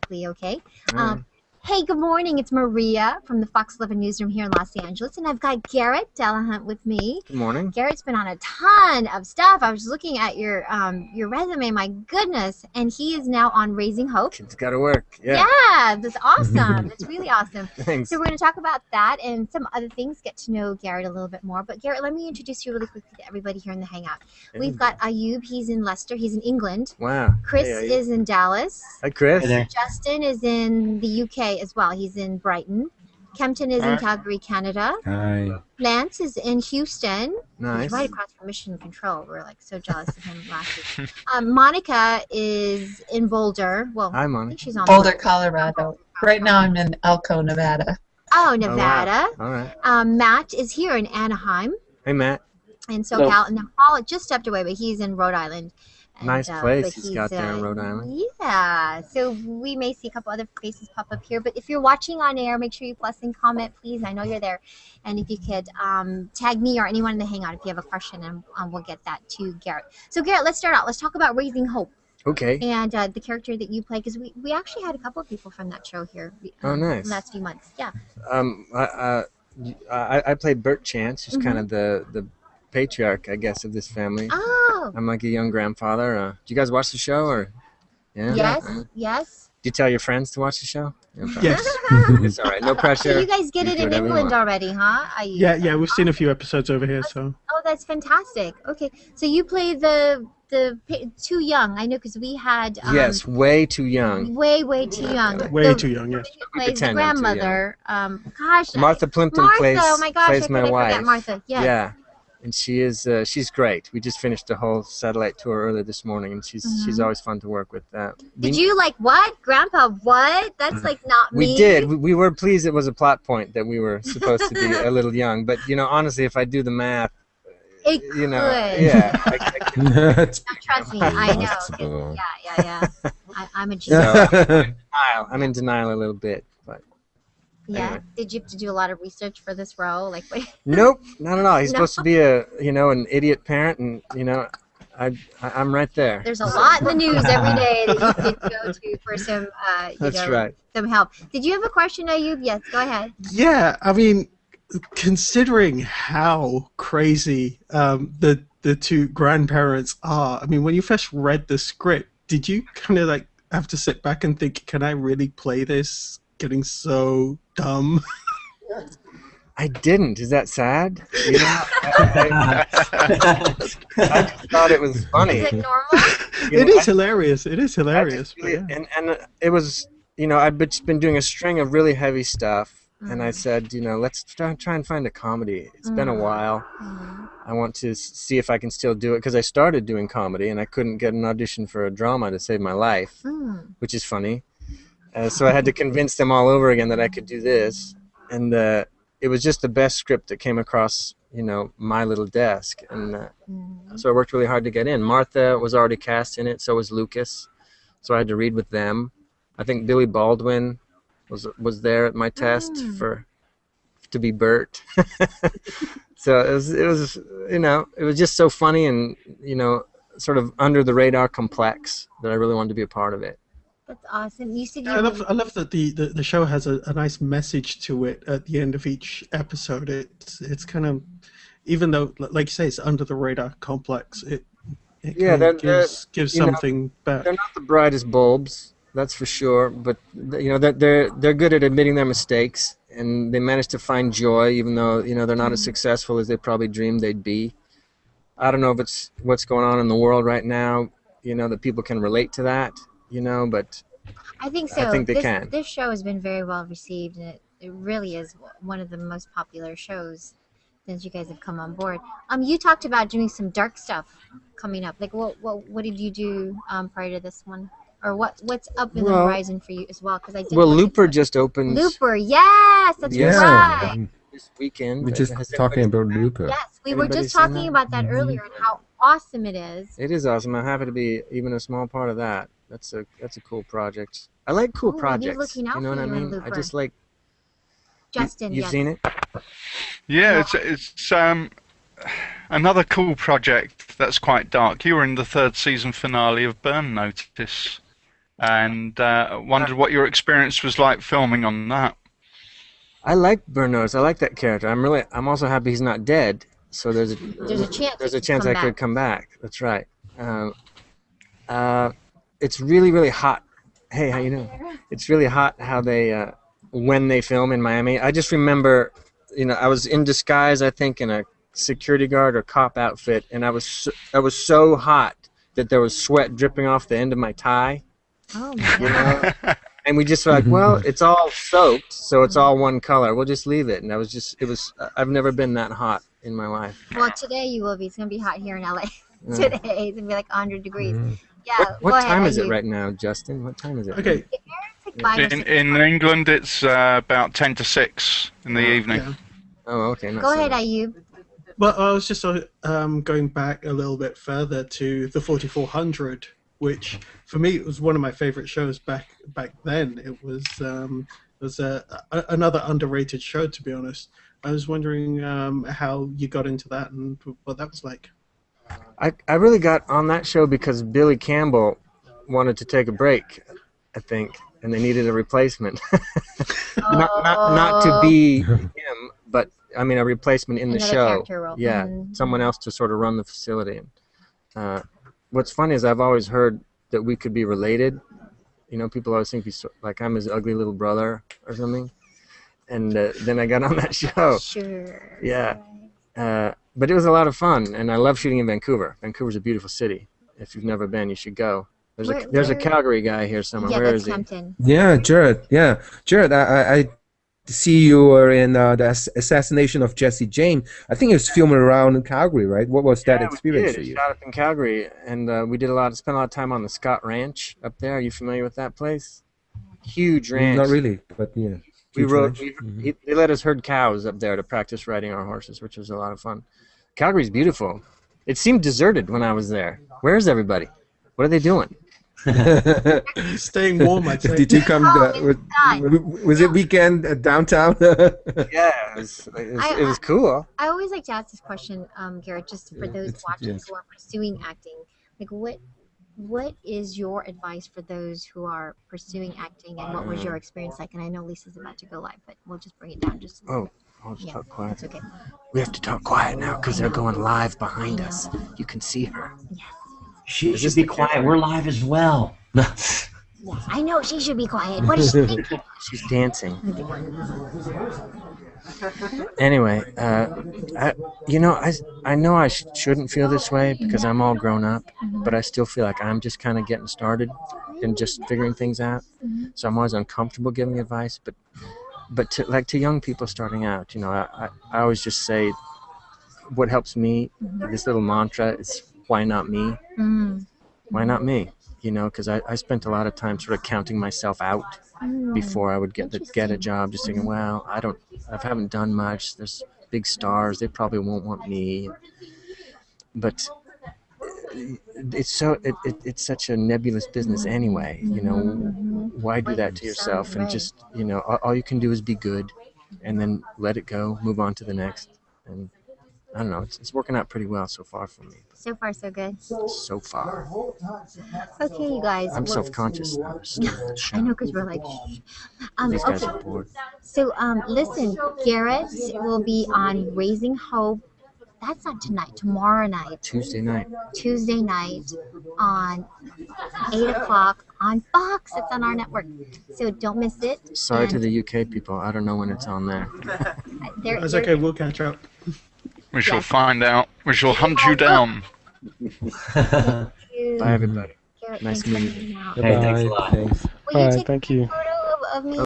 quickly, okay? All right. Hey, good morning. It's Maria from the Fox 11 newsroom here in Los Angeles, and I've got Garret Dillahunt with me. Good morning. Garrett's been on a ton of stuff. I was looking at your resume, my goodness, and he is now on Raising Hope. Kids got to work. Yeah. Yeah, that's awesome. That's really awesome. Thanks. So we're going to talk about that and some other things, get to know Garret a little bit more. But Garret, let me introduce you really quickly to everybody here in the Hangout. We've got Ayub. He's in Leicester. He's in England. Wow. Chris Hey, is in Dallas. Hi, Chris. Hey there. Justin is in the UK as well. He's in Brighton. Kempton is in Calgary, Canada. Hi. Lance is in Houston. Nice. He's right across from Mission Control. We're like so jealous of him last week. Monica is in Boulder. Well, Hi, I Monica. think she's on Boulder, Colorado. Right now I'm in Elko, Nevada. Oh, Nevada. All right. Matt is here in Anaheim Hey, Matt. in SoCal, and then Paul just stepped away, but he's in Rhode Island. And, Nice but place he's got there in Rhode Island. Yeah, so we may see a couple other faces pop up here, but if you're watching on air, make sure you plus and comment, please. I know you're there, and if you could tag me or anyone in the Hangout if you have a question, and we'll get that to Garret. So Garret, let's start out. Let's talk about Raising Hope. Okay. And the character that you play, because we actually had a couple of people from that show here. Oh, nice. In the last few months, yeah. I played Bert Chance, who's kind of the patriarch, I guess, of this family. Oh. I'm like a young grandfather. Do you guys watch the show, or? Yeah. Yes. Yes. Do you tell your friends to watch the show? Yes. It's all right. No pressure. So you guys get You it do in whatever you England want. already, huh? Yeah, we've seen a few episodes over here, so. Oh, that's fantastic. Okay, so you play the too young. I know because we had Yes, way too young. way too young. Way too young, yes. Who plays the pretend I'm too grandmother? Gosh, Martha Plimpton Martha. plays Oh my gosh, plays how my could I wife. forget Martha? Yes. Yeah, and she is she's great. We just finished a whole satellite tour earlier this morning, and she's always fun to work with. Did you like what, Grandpa? What? That's like not me. We did. We were pleased it was a plot point that we were supposed to be a little young. But honestly, if I do the math, It could. yeah. Yeah. No, trust me, I know. Possible. Yeah. I'm a genius. I'm in denial a little bit, but Yeah. anyway. Did you have to do a lot of research for this role? Like, wait. Nope, not at all. He's No. supposed to be an idiot parent, and I'm right there. There's a lot in the news every day that you could go to for some, That's right. some help. Did you have a question, Ayub? Yes, go ahead. Yeah, I mean, considering how crazy the two grandparents are, I mean, when you first read the script, did you kind of like have to sit back and think, can I really play this? Getting so dumb. I didn't. Is that sad? I just thought it was funny. Is it normal? It is hilarious. It is hilarious. Really, but yeah. and it was, I've been doing a string of really heavy stuff, and I said, let's try and find a comedy. It's been a while. I want to see if I can still do it, because I started doing comedy, and I couldn't get an audition for a drama to save my life, which is funny. So I had to convince them all over again that I could do this, and it was just the best script that came across, my little desk, and so I worked really hard to get in. Martha was already cast in it, so was Lucas, so I had to read with them. I think Billy Baldwin was there at my test to be Bert. So it was just so funny and sort of under the radar complex that I really wanted to be a part of it. That's awesome. You said you I love that the show has a nice message to it at the end of each episode. It's kind of, even though, like you say, it's under the radar complex, it kind of gives something back. They're not the brightest bulbs, that's for sure, but they're good at admitting their mistakes, and they manage to find joy even though they're not as successful as they probably dreamed they'd be. I don't know if it's what's going on in the world right now, that people can relate to that. But I think so. I think they can. This show has been very well received, and it really is one of the most popular shows since you guys have come on board. You talked about doing some dark stuff coming up. Like, what did you do prior to this one, or what's up in the horizon for you as well? Because Looper just opened. Looper, yes, that's right. This weekend. We're just talking about Looper. Yes, we were Everybody just seen talking that? about that earlier and how awesome it is. It is awesome. I'm happy to be even a small part of that. That's a cool project. I like cool projects. Looking out You know for what I you in mean? I Looper. just like. Justin, You've yes. seen it? Yeah, it's another cool project that's quite dark. You were in the third season finale of Burn Notice. and wondered what your experience was like filming on that. I like Burn Notice. I like that character. I'm also happy he's not dead. So there's a chance I could come back. That's right. It's really, really hot. Hey, how you doing? It's really hot how they when they film in Miami. I just remember, I was in disguise, I think, in a security guard or cop outfit, and I was so hot that there was sweat dripping off the end of my tie. Oh my God. And we just were like, well, it's all soaked, so it's all one color. We'll just leave it. And I've never been that hot in my life. Well, today you will be. It's going to be hot here in LA. Today it's going to be like 100 degrees. Yeah. What time is it right now, Justin? What time is it? Okay. In England, it's about 10 to 6 in the evening. Yeah. Oh, okay. Go ahead, Ayub. Well, I was just going back a little bit further to the 4400, which for me it was one of my favorite shows back then. It was another underrated show, to be honest. I was wondering how you got into that and what that was like. I really got on that show because Billy Campbell wanted to take a break, I think, and they needed a replacement. not to be him, but I mean a replacement in the Another show. character role. Yeah, someone else to sort of run the facility. What's funny is I've always heard that we could be related. People always think he's like I'm his ugly little brother or something. And then I got on that show. Sure. Yeah. But it was a lot of fun, and I love shooting in Vancouver. Vancouver's a beautiful city. If you've never been, you should go. There's a Calgary guy here somewhere. Yeah, Where that's is he? Hampton. Yeah, Jared. Yeah, Jared. I see you were in the assassination of Jesse James. I think it was filming around in Calgary, right? What was that experience for you? Shot up in Calgary, and we spent a lot of time on the Scott Ranch up there. Are you familiar with that place? Huge ranch. Not really, but yeah. They let us herd cows up there to practice riding our horses, which was a lot of fun. Calgary's beautiful. It seemed deserted when I was there. Where is everybody? What are they doing? Staying warm, I'd say. Did you come? Was it weekend downtown? Yeah, it was cool. I always like to ask this question, Garrett, just for those watching who are pursuing acting. Like, what is your advice for those who are pursuing acting, and what was your experience like? And I know Lisa's about to go live, but we'll just bring it down just a little bit. I'll just talk quiet. It's okay. We have to talk quiet now because they're going live behind us. You can see her. Yes. She should be quiet. We're live as well. Yes, I know she should be quiet. What is she thinking? She's dancing. Anyway, I know I shouldn't feel this way because I'm all grown up, but I still feel like I'm just kind of getting started and just figuring things out. So I'm always uncomfortable giving advice, but to young people starting out, I always just say what helps me. This little mantra is why not me? Why not me? Because I spent a lot of time sort of counting myself out before I would get a job, just thinking, well, I haven't done much. There's big stars. They probably won't want me. But it's such a nebulous business anyway. Why do that to yourself? And just all you can do is be good, and then let it go, move on to the next. And I don't know. It's working out pretty well so far for me. So far, so good. So far. Okay, you guys. I'm self-conscious now. I know, because we're like, These guys are bored. So, listen, Garrett will be on Raising Hope. That's not tonight. Tomorrow night. Tuesday night on 8 o'clock on Fox. It's on our network. So don't miss it. Sorry to the UK people. I don't know when it's on there. That's okay. We'll catch up. We shall find out. We shall hunt you down. Bye, everybody. Garrett, Nice thanks for meeting you. hanging out. Hey, thanks a lot. Will you take Thank you. a photo of me?